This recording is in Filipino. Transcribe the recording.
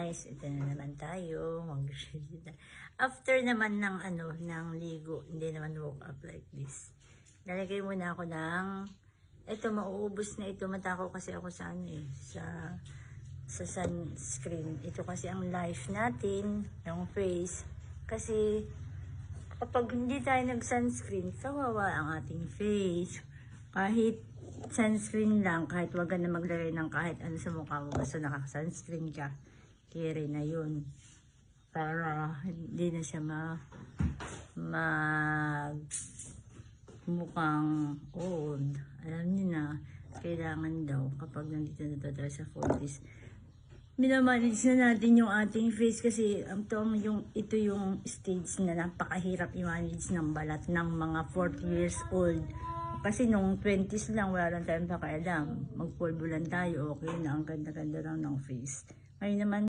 guys, ito na naman tayo. After naman ng ng ligo, hindi naman woke up like this. Lalagay muna ako ng ito, mauubos na ito. Matakaw kasi ako sa sa sunscreen. Ito kasi ang life natin, yung face. Kasi kapag hindi tayo nag-sunscreen, kawawa ang ating face. Kahit sunscreen lang, kahit wag ka na maglagay ng kahit ano sa mukha mo, basta naka-sunscreen ka, kere na yun. Para hindi na siya mukhang old. Alam niyo na, kailangan daw kapag nandito na tayo sa 40s, minamanage na natin yung ating face kasi ito yung stage na napakahirap i-manage ng balat ng mga 40 years old. Kasi nung 20s lang, wala lang tayong pakialam. Magpulbo lang tayo, okay na, ang ganda-ganda lang ng face. Ngayon naman,